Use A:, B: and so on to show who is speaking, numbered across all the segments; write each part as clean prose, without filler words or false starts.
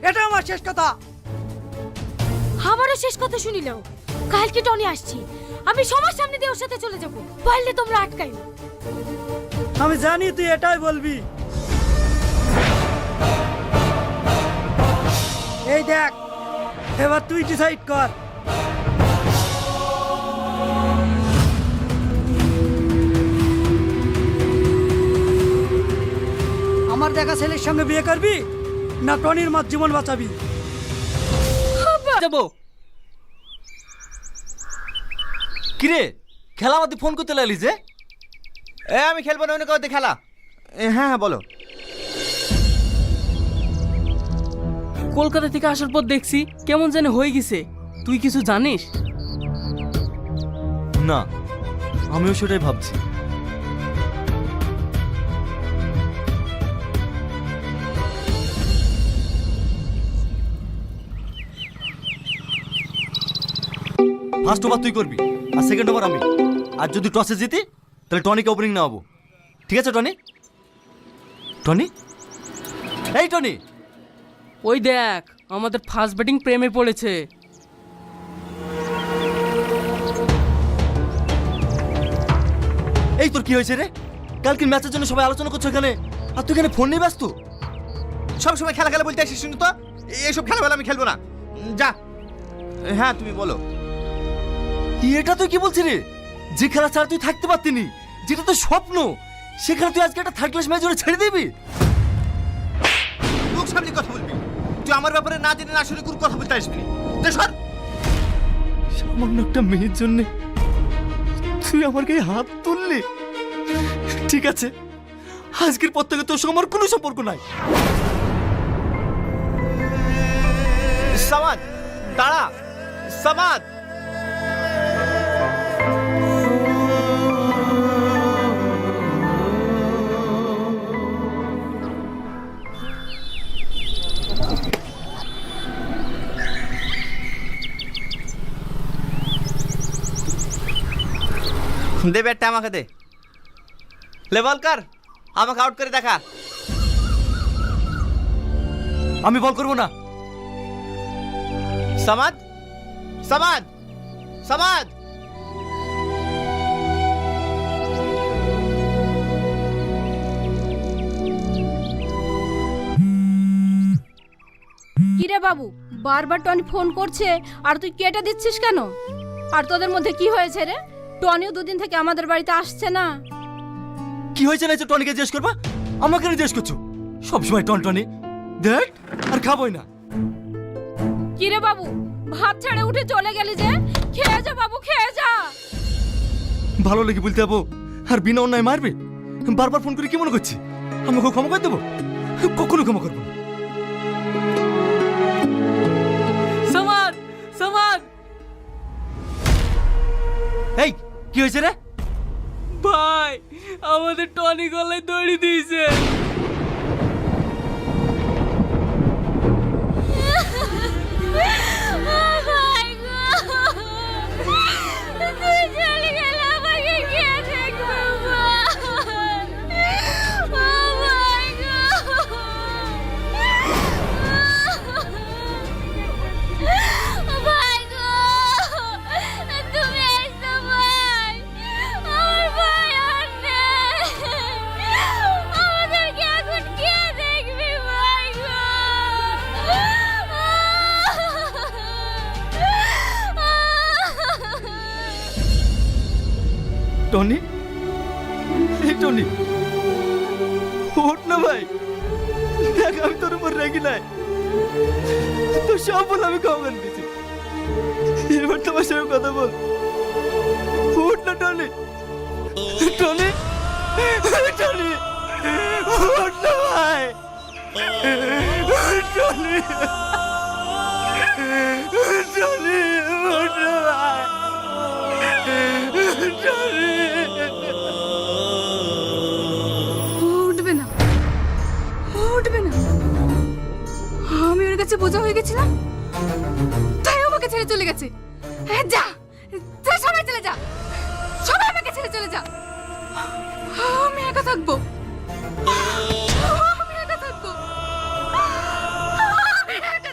A: এটা আমার শেষ কথা।
B: আমারও শেষ কথা শুনিলেও কালকে টনি আসছি, আমি সবার সামনে দিয়ে ওর সাথে চলে যাব, পারলে তোমরা আটকাইও।
A: আমি জানি তুই এটাই বলবি। এই দেখ, এবার তুই ডিসাইড কর। আমার দেখা ছেলের সঙ্গে বিয়ে করবি না টনির মার জীবন বাঁচাবি?
C: যাবো। কিরে খেলা আমাদের ফোন করতে লাগলি যে?
D: আমি খেলবো না, অন্য কাউকে খেলা। হ্যাঁ হ্যাঁ বলো।
E: কলকাতা থেকে আসার পর দেখছি কেমন জানি হয়ে গেছে, তুই কিছু জানিস?
C: না, আমিও সেটাই ভাবছি। ফার্স্ট ওভার তুই করবি আর সেকেন্ড ওভার আমি। আর যদি টসে জিতি তাহলে টনিকে ওপেনিং নেওয়াবো, ঠিক আছে? টনি, টনি, এই টনি,
E: ওই দেখ আমাদের ফার্স্ট ব্যাটিং প্রেমে পড়েছে।
C: এই তোর কি হয়েছে রে? কালকের ম্যাচের জন্য সবাই আলোচনা করছো এখানে, আর তুই এখানে ফোন নিয়ে ব্যস্ত।
D: সব সময় খেলা খেলা বলতে আসিস শুনি তো। এইসব খেলাবেলা আমি খেলবো না, যা। হ্যাঁ তুমি বলো।
C: এটা তুই কি বলছিস রে? যে খেলা ছাড়া তুই থাকতে পারতিনি, যেটা তোর স্বপ্ন, সেখানে তুই আজকে একটা থার্ড ক্লাস ম্যাচ জুড়ে ছেড়ে দিবি?
D: মুখ সামনে কথা বলবি। তুই আমার ব্যাপারে না জেনে না শুনে কোনো কথা বলতে আসবি না। সর।
C: সামান্য একটা মেয়ের জন্য তুই আমার গায়ে হাত তুললি? ঠিক আছে, আজকের পর থেকে তোর সঙ্গে আমার কোনো সম্পর্ক নাই।
D: সামাদ দাঁড়া, সামাদ। দে ব্যাটটা আমাকে দে। লেভেল কর, আমাকে আউট করে দেখা।
C: আমি বল করবো না।
D: সামাদ, সামাদ, সামাদ।
B: কিরে বাবু, বারবার টনি ফোন করছে আর তুই কেটে দিচ্ছিস কেন? আর তোদের মধ্যে কি হয়েছে রে? টনিও দুদিন থেকে আমাদের বাড়িতে আসছে না।
C: কি হয়েছে না টনিকে জিজ্ঞেস করবা? আমাকে কেন জিজ্ঞেস করছো? সবসময় টন টনি, দেখ আর খাবোই না।
B: কিরে বাবু, ভাত ছেড়ে উঠে চলে গেলি যে? খেয়ে যা বাবু, খেয়ে যা।
C: ভালো লেগে বলতে যাবো আর বিনা অন্যায় মারবে? বারবার ফোন করে কি মনে করছি আমাকে ক্ষমা করে দেবো? কখনো ক্ষমা করবো না।
E: সামাদ, সামাদ।
C: এই কি হয়েছে রে?
E: ভাই, আমাদের টনি গলায় দড়ি দিয়েছে।
C: টনি, এই টনি, ওঠ না ভাই। দেখ আমি তোর উপর রেগে নাই, তোর সব বল আমি ক্ষমা করে দিয়েছি। এবার তোমার সঙ্গে কথা বল। ওঠ না টনি, টনি, টনি, ওঠ না ভাই। টনি, টনি, ওঠ না ভাই।
B: উঠবে না, উঠবে না। আমি ওর কাছে বোঝা হয়ে গেছিলাম, তাই আমাকে ছেড়ে চলে গেছে। যা, যা, সবাই চলে যা, সবাই আমাকে ছেড়ে চলে যা। আমি একা থাকবো, আমি একা থাকবো, আমি একা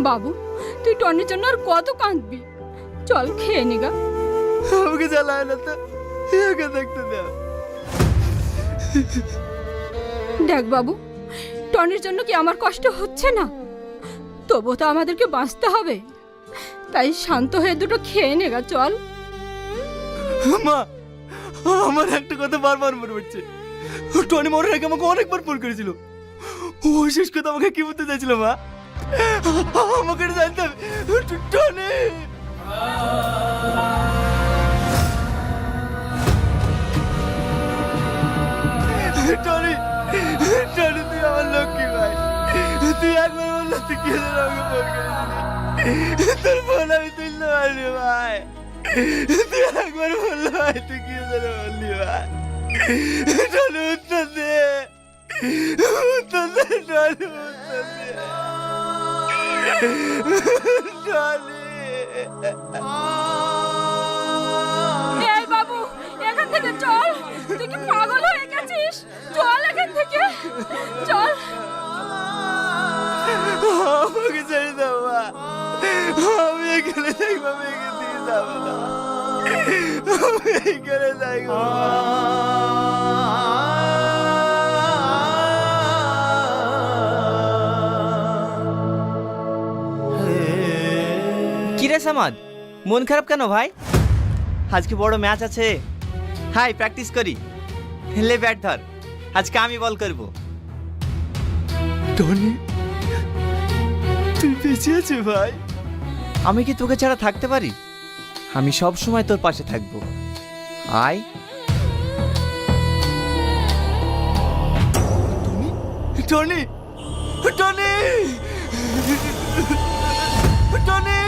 B: বাবু তুই টনির জন্য আর কত কাঁদবি? চল খেয়ে নিগা।
C: আমাকে জ্বালায় না তো, একে দেখতে দাও।
B: দেখ বাবু, টনির জন্য কি আমার কষ্ট হচ্ছে না? তবু তো আমাদেরকে বাঁচতে হবে, তাই শান্ত হয়ে দুটো খেয়ে নেগা চল।
C: মা, আমার একটা কথা বারবার মনে পড়ছে। টনি মরার আগে আমাকে অনেকবার ফোন করেছিল। ও শেষ কথা আমাকে কি বলতে চাইছিল মা? আমাকে জানতাম টনি। টনি, টনি তুই আমার লক্ষ্মী ভাই। তুই একবার বললো তুই কি জন্য আমাকে ফোন করেছিলি? তোর ফোন আমি তুলতে পারিনি ভাই। তুই একবার বললো ভাই তুই কি জন্য বললি ভাই? টনি উত্তর দে, উত্তর দে টনি, উত্তর দে টনি।
B: এই বাবু, এখান থেকে চল। তুই কি পাগল হয়ে গেছিস? চল এখান থেকে, চল।
C: আমাকে ছেড়ে দাও মা, আমি এখানে থাকবো, আমি এখান থেকে যাবো না, আমি এখানে থাকবো।
D: কিরে সামাদ, মন খারাপ কেন ভাই? আজকে বড় ম্যাচ আছে। হাই, প্র্যাকটিস করি। লে ব্যাট ধর, আজকে আমি বল করব।
C: টনি, তুই বেঁচে আছিস ভাই?
D: আমি কি তোকে ছাড়া থাকতে পারি? আমি সব সময় তোর পাশে থাকবো। আয়।
C: Tony, Tony, Tony.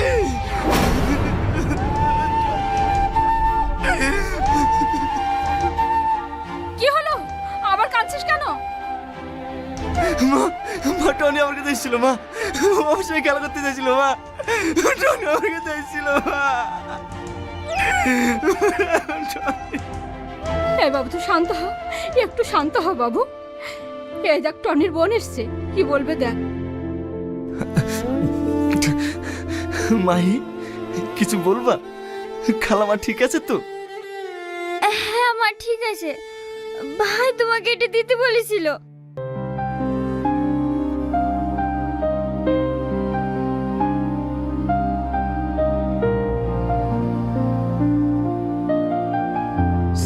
B: কি হলো? আবার কাঁদছিস কেন?
C: মা, মা টনি আমার কাছে এসেছিল মা, আমার সঙ্গে খেলা করতে চাইছিল মা, টনি আমার কাছে এসেছিল মা।
B: এই বাবু তুই শান্ত হ, একটু শান্ত হ বাবু। এই দেখ টনির বোন এসছে, কি বলবে দেখ।
C: মাহি, কিছু বলবা? খালামা ঠিক আছে তো?
F: হ্যাঁ মা ঠিক আছে, ভাই তোমাকে এটা দিতে বলেছিল।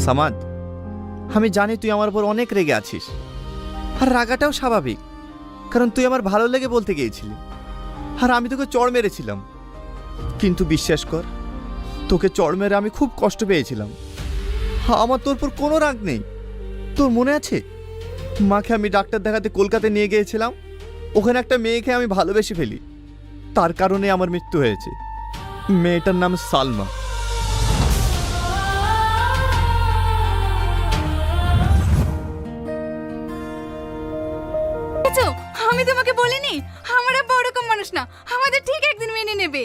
D: সামাদ, আমি জানি তুই আমার উপর অনেক রেগে আছিস, আর রাগাটাও স্বাভাবিক, কারণ তুই আমার ভালো লেগে বলতে গিয়েছিলি, আর আমি তোকে চড় মেরেছিলাম। কিন্তু বিশ্বাস কর, তোকে চড় মেরে আমি খুব কষ্ট পেয়েছিলাম। আমার তোর উপর কোনো রাগ নেই। তোর মনে আছে মাকে আমি ডাক্তার দেখাতে কলকাতায় নিয়ে গিয়েছিলাম? ওখানে একটা মেয়েকে আমি ভালোবেসে ফেলি, তার কারণে আমার মৃত্যু হয়েছে। মেয়েটার নাম সালমা।
B: আমি তোমাকে বলিনি আমার আব্বা ওরকম মানুষ না, আমাদের ঠিক একদিন মেনে নেবে।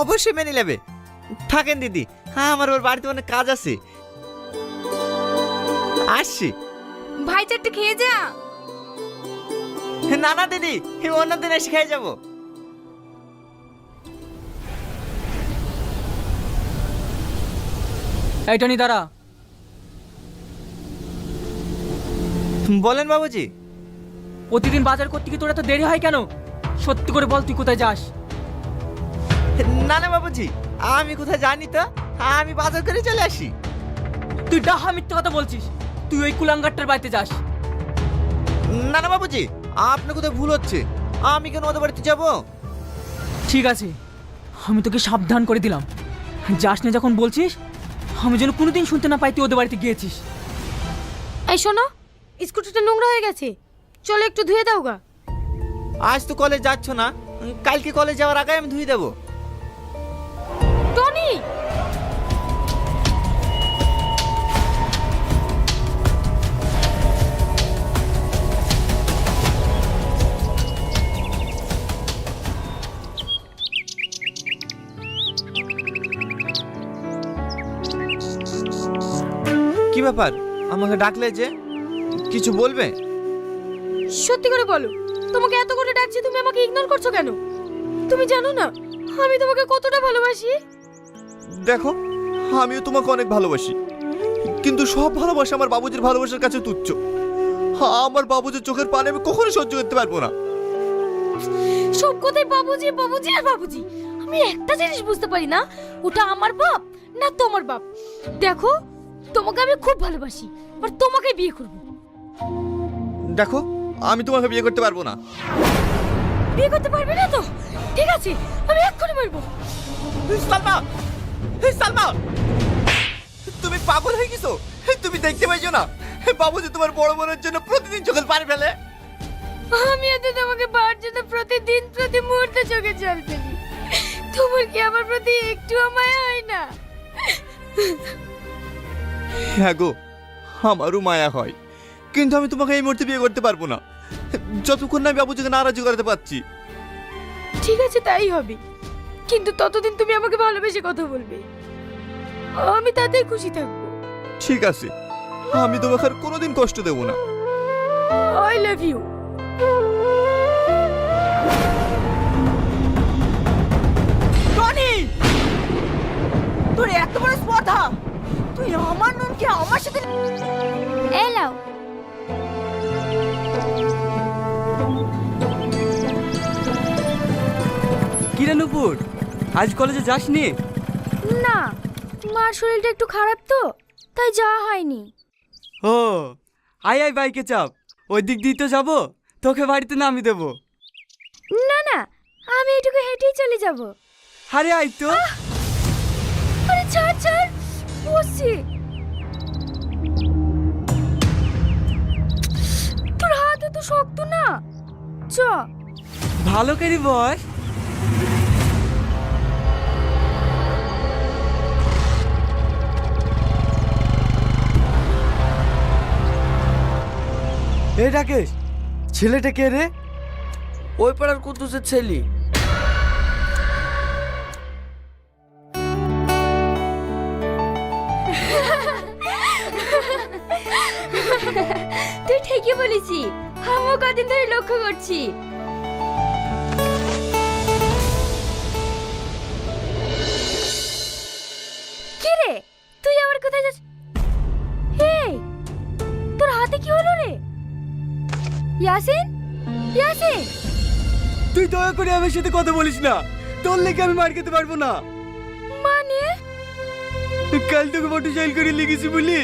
D: অবশ্যই মেনে নেবে। থাকেন দিদি, হ্যাঁ আমার ওর বাড়িতে অনেক কাজ আছে, আসছি।
B: ভাই চারটে খেয়ে যা।
D: না না দিদি, অন্যদিন এসে খেয়ে যাবো।
E: এই টনি দাঁড়া।
D: বলেন বাবুজি।
E: প্রতিদিন বাজার করতে কি তোর এত দেরি হয় কেন? সত্যি করে বল তুই কোথায় যাস?
D: না না বাবুজি, আমি কোথায় জানি তো, আমি বাজার করে চলে আসি।
E: তুই ডাহা মিথ্যে কথা বলছিস। তুই ওই কুলাঙ্গারটার বাড়িতে যাস।
D: না না বাবুজি, আপনার কোথায় ভুল হচ্ছে। আমি কেন ওদের বাড়িতে যাব?
E: ঠিক আছে, আমি তোকে সাবধান করে দিলাম। যাস না যখন বলছিস, আমি যেন কোনোদিন শুনতে না পাই তুই ওদের বাড়িতে গিয়েছিস।
F: এই শোনো, স্কুটিটা নোংরা হয়ে গেছে, চলো একটু ধুয়ে দাও গা।
D: আজ তো কলেজ যাচ্ছ না, কালকে কলেজ যাওয়ার আগে আমি ধুয়ে দেবো।
F: টনি,
D: কি ব্যাপার, আমাকে ডাকলে যে? কিছু বলবে?
F: সত্যি করে বলো,
B: তোমাকে এত করে ডাকছি, তুমি আমাকে ইগনোর করছো কেন? তুমি জানো না আমি তোমাকে কতটা ভালোবাসি?
D: দেখো, আমিও তোমাকে অনেক ভালোবাসি, কিন্তু সব ভালোবাসা আমার বাবুজির ভালোবাসার কাছে তুচ্ছ। আমার বাবুজির চোখের পানি আমি কখনো সহ্য করতে পারবো না।
B: সব কথাই বাবুজি বাবুজি আর বাবুজি। আমি একটা জিনিস বুঝতে পারি না, ওটা আমার বাপ না তোমার বাপ। দেখো, তোমাকে আমি খুব ভালোবাসি, আর তোমাকে বিয়ে করব।
D: দেখো, আমি তোমাকে বিয়ে করতে পারবো না।
B: বিয়ে করতে পারবে না তো? ঠিক আছে, আমি এক্ষুনি মারবো।
D: সালমা, সালমা, তুমি পাগল হয়ে গেছো? তুমি দেখতে পাইছো না বাবুজি তোমার বড় বোনের জন্য প্রতিদিন চোখের পানি ফেলে?
B: আমি এত তোমাকে পাওয়ার জন্য প্রতিদিন প্রতি মুহূর্তে চোখে জল ফেলি। তোমার কি আমার প্রতি একটু মায়া হয় না?
D: হ্যাঁ গো, আমারও মায়া হয়, কিন্তু আমি তোমাকে এই মুহূর্তে বিয়ে করতে পারবো না, যতক্ষণ না আমি বাবুজিকে নারাজি করাতে পারছি।
B: ঠিক আছে, তাই হবে, কিন্তু ততদিন তুমি আমাকে ভালোবেসে কথা বলবে, আমি তাতেই খুশি থাকবো।
D: ঠিক আছে, আমি তোমাকে আর কোনোদিন কষ্ট দেবো না।
B: I love you.
E: টনি, তোর এত বড় স্পর্ধা, তুই আমার নুনকে আমার সাথে
F: এলাও।
A: কিরে নুপুর, আজ কলেজে যাসনি?
F: না, মার শরীরটা একটু খারাপ তো, তাই যাওয়া হয়নি।
A: ও, আয় আয় বাইকে চাপ, ওই দিক দিয়ে তো যাবো, তোকে বাড়িতে নামিয়ে দেবো।
F: না না, আমি এটুকু হেঁটেই চলে যাব।
A: আরে আয় তো।
F: আরে ছাড় ছাড়, বসছি। তোর হাত এত শক্ত না, চ।
A: ভালো করি বস। এই রাকেশ, ছেলেটা কে রে?
C: ওই পাড়ার কুদ্দুসের ছেলে।
F: তুই ঠিকই বলেছি, আমিও কদিন ধরে লক্ষ্য করছি। কি রে, তুই আবার কোথায় যাচ্ছিস? এই, তোর হাতে কি হলো রে? ইয়াসিন, ইয়াসিন।
A: তুই দয়া করে আমার সাথে কথা বলিস না, তোর লেগে আমি মার খেতে পারবো না।
F: মানে
A: কাল তোকে মোটরসাইকেল করে লেগেছি বলি